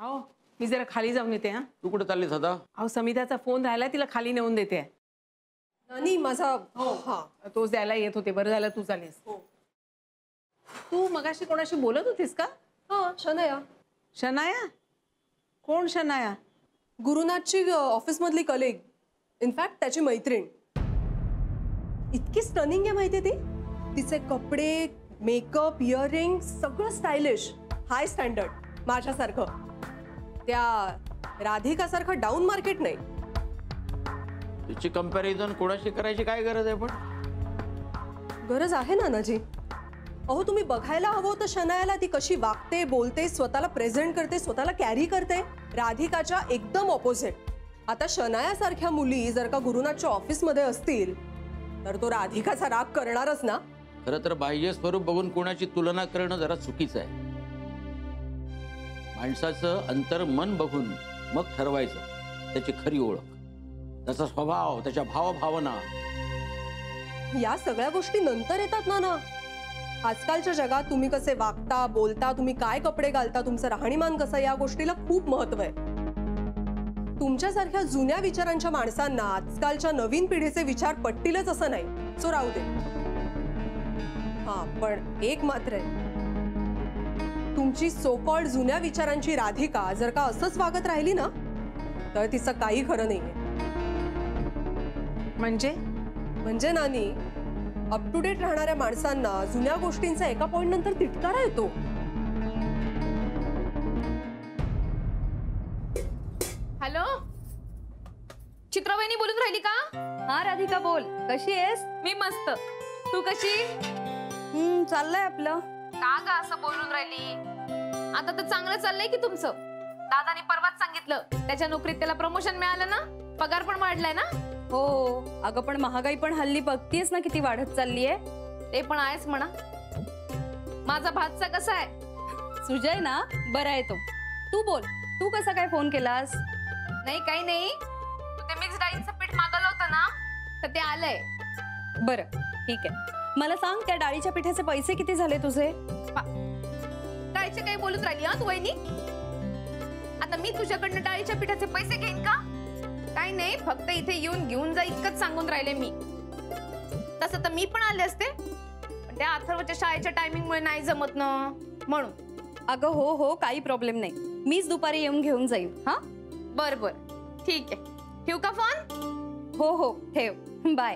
आओ मी जरा खाली जाऊन येते. हा तू कुठे चाललीस आता? अहो समिताचा फोन राहिला, तिला खाली नेऊन देते. नानी माझा हा तोच द्यायला येत होते. बरं झालं तू चालेस. तू मगाशी कोणाशी बोलत होतीस का? हा शनाया. शनाया? कोण शनाया? गुरुनाथची ऑफिस मधली कलिग, इनफॅक्ट त्याची मैत्रीण. इतकी स्टनिंग आहे माहिती ती. तिचे कपडे, मेकअप, इयरिंग सगळं स्टायलिश, हाय स्टँडर्ड. माझ्यासारखं त्या राधिकासारखं डाऊन मार्केट नाही. तिची कंपॅरिझन कोणाशी करायची काय गरज आहे? पण गरज आहे नानाजी. अहो तुम्ही बघायला हवं होतं शनायाला, ती कशी वागते, बोलते, स्वतःला प्रेझेंट करते, स्वतःला कॅरी करते. राधिकाच्या एकदम ऑपोजिट. आता शनायासारख्या मुली जर का गुरुनाथच्या ऑफिसमध्ये असतील तर तो राधिकाचा राग करणारच ना. खरं तर बाह्य स्वरूप बघून कोणाची तुलना करणं जरा चुकीचं आहे. माणसाचं अंतर्मन बघून मग ठरवायचं त्याची खरी ओळख, त्याचा स्वभाव, त्याच्या भावभावना. या सगळ्या गोष्टी नंतर येतात ना. आजकालच्या जगात तुम्ही कसे वागता, बोलता, तुम्ही काय कपडे घालता, तुमचं राहणीमान कसं, या गोष्टीला खूप महत्व आहे. तुमच्यासारख्या जुन्या विचारांच्या माणसांना आजकालच्या नवीन पिढीचे विचार पटतीलच असं नाही. सो राहू दे. हा पण एक मात्र आहे, तुमची सो कॉल्ड जुन्या विचारांची राधिका जर का असंच वागत राहिली ना तर तिचं काही खरं नाहीये. म्हणजे नानी, अप टू डेट राहणाऱ्या माणसांना जुन्या गोष्टींचा एका पॉइंट नंतर तिटकारा येतो. हॅलो, चित्राबाईंनी बोलून राहिली का? हा राधिका बोल, कशी आहेस? मी मस्त. तू कशी? चाललंय आपलं. का ग असं बोलून राहिली? आता तर चांगलं चाललंय की तुमचं. दादानी परवाच सांगितलं त्याच्या नोकरीत त्याला प्रमोशन मिळालं ना, पगार पण वाढलाय ना. हो अगं, पण महागाई पण हल्ली बघतीयस ना किती वाढत चाललीये. ते पण आहेच म्हणा. माझा भातचा कसा आहे? सुजय ना, बरा आहे तो. तू बोल, तू कसा काय फोन केलास? नाही काही नाही. तू ते मिक्स डाळीचं पीठ मागवलं होतं ना, तर ते आलंय. बरं ठीक आहे. मला सांग, त्या डाळीच्या पिठाचे पैसे किती झाले तुझे? डाळीचे काही बोलून राहिली हा तू वहिनी? आता मी तुझ्याकडनं डाळीच्या पिठाचे पैसे घेईन का? काही नाही, फक्त इथे येऊन घेऊन जा इतकंच सांगून राहिले मी. तसं तर मी पण आले असते, पण त्या अथर्वच्या शाळेच्या टायमिंगमुळे नाही जमत ना, म्हणून. अगं हो, काही प्रॉब्लेम नाही. मीच दुपारी येऊन घेऊन जाईल. हा बर बर ठीक आहे. ठेवू का फोन? हो ठेव. बाय.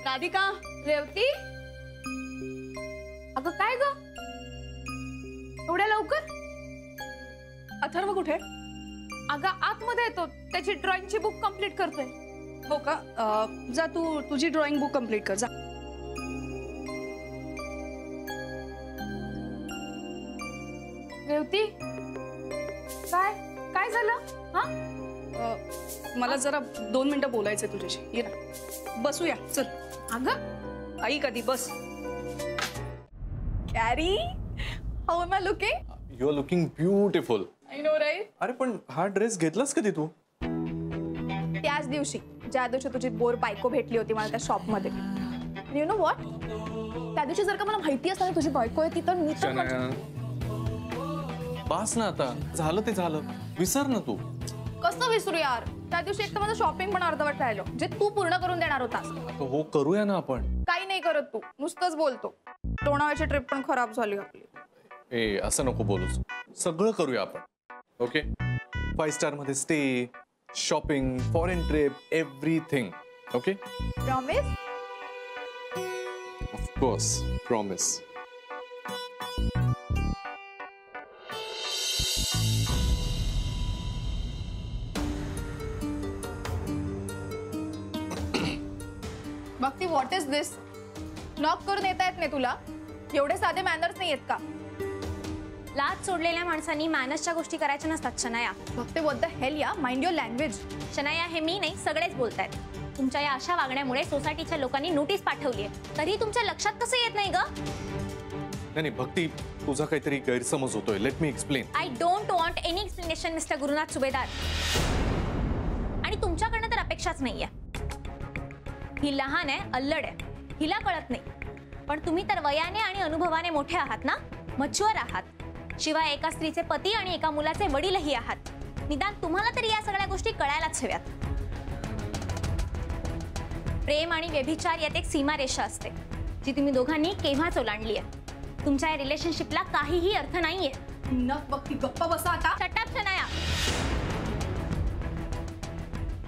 राधिका, रेवती. अगं काय ग एवढ्या लवकर? अथर्व कुठे? अगं आतमध्ये येतो, त्याची ड्रॉइंगची बुक कंप्लीट करतोय. हो का? जा तू तुझी ड्रॉइंग बुक कंप्लीट कर जा. रेवती, काय झालं? हा मला जरा 2 मिनिटं बोलायचंय तुझ्याशी. ये ना, बसूया चल. अगं आई कधी बस. Carrie, how am I looking? You are looking beautiful. I know right. अरे पण हा ड्रेस घेतलास कधी तू? त्याच दिवशी, ज्या दिवशी तुझी बोर बायको भेटली होती मला त्या शॉप मध्ये. यू नो व्हॉट, त्या दिवशी जर का मला माहिती असतं तुझी बायको आहे ती, तर मी बास ना, आता झालं ते झालं, विसर ना तू. कसं विसरू यार? त्या दिवशी एक तर माझं शॉपिंग पण अर्धवट राहिलो, जे तू पूर्ण करून देणार होतास. हो करूया ना आपण. काही नाही करत तू, नुसतंच बोलतो. लोणावळ्याची ट्रिप पण खराब झाली आपली. ए असं नको बोलूस, सगळं करूया आपण. ओके, 5 स्टार मध्ये stay, shopping, foreign trip, everything. Okay promise? Of course promise. Bhakti, what is this? Knock करून येता येत नाही तुला? एवढे साधे मॅनर्स नाही आहेत का? लाज सोडलेल्या माणसांनी मॅनर्सच्या गोष्टी करायच्या नसतात शनाया. भक्ती, व्हॉट द हेल या, माइंड युअर लँग्वेज. शनाया, हे मी नाही सगळेच बोलतायत. तुमच्या या अशा वागण्यामुळे सोसायटीच्या लोकांनी नोटीस पाठवली आहे, तरी तुमच्या लक्षात कसं येत नाही ग? नाही भक्ती, तुझा काहीतरी गैरसमज होतोय. Let me explain. I don't want any explanation mister Gurunath सुभेदार. आणि तुमच्याकडनं तर अपेक्षाच नाहीये. ही लहान आहे, अल्लड आहे, हिला कळत नाही. पण तुम्ही तर वयाने आणि अनुभवाने मोठे आहात ना, मच्युअर आहात, शिवाय एका स्त्रीचे पती आणि एका मुलाचे वडीलही आहात. निदान तुम्हाला तरी या सगळ्या गोष्टी कळायलाच हव्यात. प्रेम आणि व्यभिचार यात एक सीमारेषा असते, जी तुम्ही दोघांनी केव्हाच ओलांडली आहे. तुमच्या या रिलेशनशिपला काहीही अर्थ नाहीये. नक बघ, ती गप्प बसा आता. शटअप शनाया.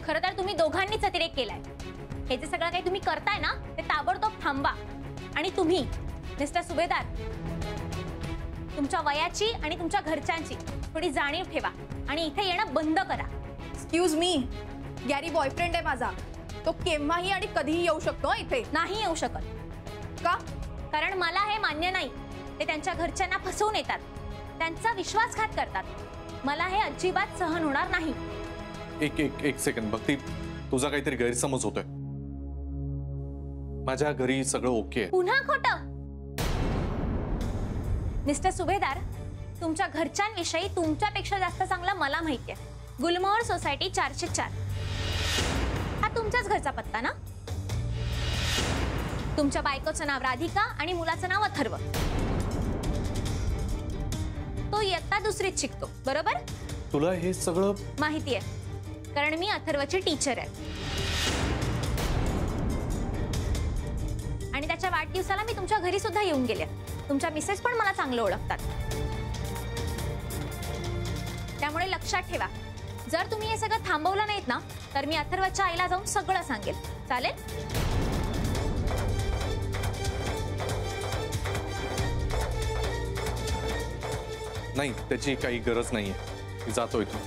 खरं तर तुम्ही दोघांनीच अतिरेक केलाय. हे जे सगळं काही तुम्ही करताय ना, ते ताबडतोब थांबवा. आणि तुम्ही मिस्टर सुभेदार, तुमच्या वयाची आणि तुमच्या घरच्यांची थोडी जाणीव ठेवा आणि इथे येणं बंद करा. एक्सक्यूज मी, गॅरी बॉयफ्रेंड आहे माझा. तो केव्हाही आणि कधीही येऊ शकतो इथे. नाही येऊ शकत. का? कारण मला हे मान्य नाही. ते त्यांच्या घरच्यांना फसवून येतात, त्यांचा विश्वासघात करतात. मला हे अजिबात सहन होणार नाही. एक सेकंड भक्ती, तुझा काहीतरी गैरसमज होतोय. माझ्या घरी सगळं ओके आहे. पुन्हा खोटं. मिस्टर सुभेदार, तुमच्या घरच्यांविषयी तुमच्यापेक्षा जास्त चांगलं मला माहिती आहे. गुलमोहर सोसायटी 404. हा तुमच्याच घरचा पत्ता ना? तुमच्या बायकोचं नाव राधिका आणि मुलाचं नाव अथर्व. तो इयत्ता दुसरीत शिकतो, बरोबर? तुला हे सगळं माहिती आहे, कारण मी अथर्वची टीचर आहे. आणि त्याच्या वाढदिवसाला मी तुमच्या घरी सुद्धा येऊन गेले. तुमच्या मिसेस पण मला चांगलं ओळखतात. त्यामुळे लक्षात ठेवा, जर तुम्ही हे सगळं थांबवलं नाहीत ना, तर मी अथर्वच्या आईला जाऊन सगळं सांगेल. चालेल? नाही, त्याची काही गरज नाहीये. मी जातो इथून.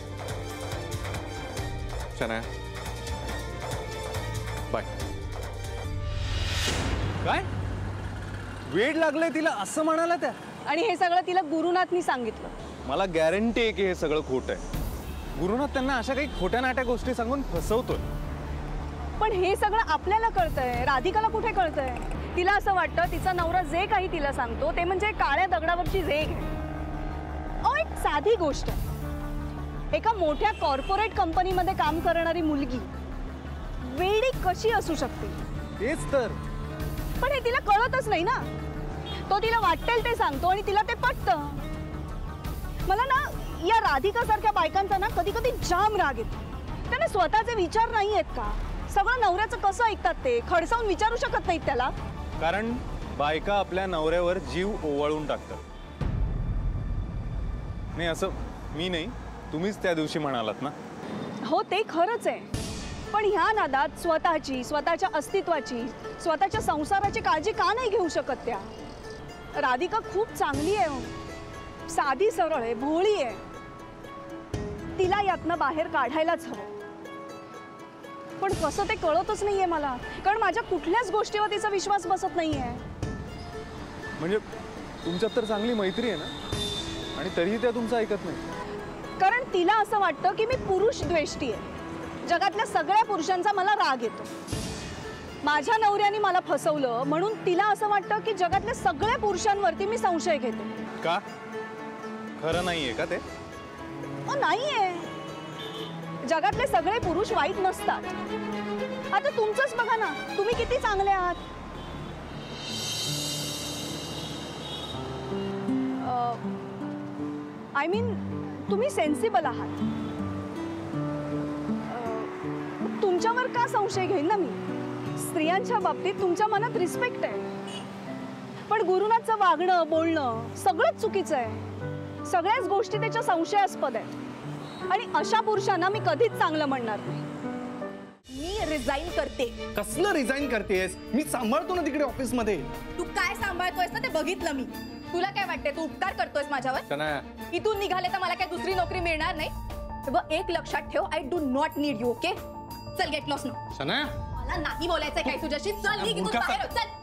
शनाया, बाय. काय वेड लागलंय तिला असं म्हणाला त्या? आणि हे सगळं तिला गुरुनाथनी सांगितलं. मला गॅरंटी आहे की हे सगळं खोट आहे. गुरुनाथ त्यांना अशा काही खोट्या नाट्या गोष्टी सांगून फसवतोय. पण हे सगळं आपल्याला कळतंय, राधिकाला कुठे कळतंय? तिला असं वाटतं तिचा नवरा जे काही तिला सांगतो ते म्हणजे काळ्या दगडावरची रेघ आहे. एक साधी गोष्ट, एका मोठ्या कॉर्पोरेट कंपनीमध्ये काम करणारी मुलगी वेडी कशी असू शकते? तेच तर. पण हे तिला कळतच नाही ना. तो तिला वाटेल ते सांगतो आणि तिला ते पटतं. मला ना या राधिका सारख्या बायकांचा ना कधी कधी जाम राग येतो. त्यांना स्वतःचे विचार नाही आहेत का? सगळं नवऱ्याचं कसं ऐकतात ते खडसावून विचारू शकत नाहीत त्याला. कारण बायका आपल्या नवऱ्यावर जीव ओवाळून टाकतात. नाही, असं मी नाही, तुम्हीच त्या दिवशी म्हणालात ना. हो, ते खरंच आहे. पण ह्या नादात स्वतःच्या अस्तित्वाची, स्वतःच्या संसाराची काळजी का नाही घेऊ शकत त्या? राधिका खूप चांगली आहे, साधी सरळ आहे, भोळी आहे. तिला यातनं बाहेर काढायलाच हवं. पण कसं ते कळतच नाहीये मला. कारण माझ्या कुठल्याच गोष्टीवर तिचा विश्वास बसत नाहीये. म्हणजे तुमच्यात तर चांगली मैत्री आहे ना, आणि तरीही त्या तुमचं ऐकत नाही. कारण तिला असं वाटतं की मी पुरुष द्वेष्टी आहे. जगातल्या सगळ्या पुरुषांचा मला राग येतो. माझ्या नवऱ्याने मला फसवलं म्हणून तिला असं वाटतं की जगातल्या सगळ्या पुरुषांवरती मी संशय घेतो. का? खरं नाहीये का ते? नाहीये. जगातले सगळे पुरुष वाईट नसतात. आता तुमचंच बघा ना, तुम्ही किती चांगले आहात. आय मीन तुम्ही सेन्सिबल आहात. तुमच्यावर का संशय घेईन ना मी? स्त्रियांच्या बाबतीत तुमच्या मनात रिस्पेक्ट आहे. पण गुरुनाथचं वागणं बोलणं सगळंच चुकीचं आहे. सगळ्याच गोष्टी त्याच्या संशयास्पद आहेत. आणि अशा पुरुषांना मी कधीच चांगलं म्हणणार नाही. मी रिझाईन करते. कसलं रिझाईन करतेस? मी सांभाळतो ना तिकडे ऑफिस मध्ये. तू काय सांभाळतोयस ना ते बघितलं मी. तुला काय वाटतंय, तू उपकार करतोयस माझ्यावर? शनाया, इथून निघाले तर मला काय दुसरी नोकरी मिळणार नाही? बघ, एक लक्षात ठेव, I do not need you. Okay, चल गेट लॉस ना. शनाया, मला नाही बोलायचंय काय तुझ्याशी. चल निघ इथून बाहेर. चल.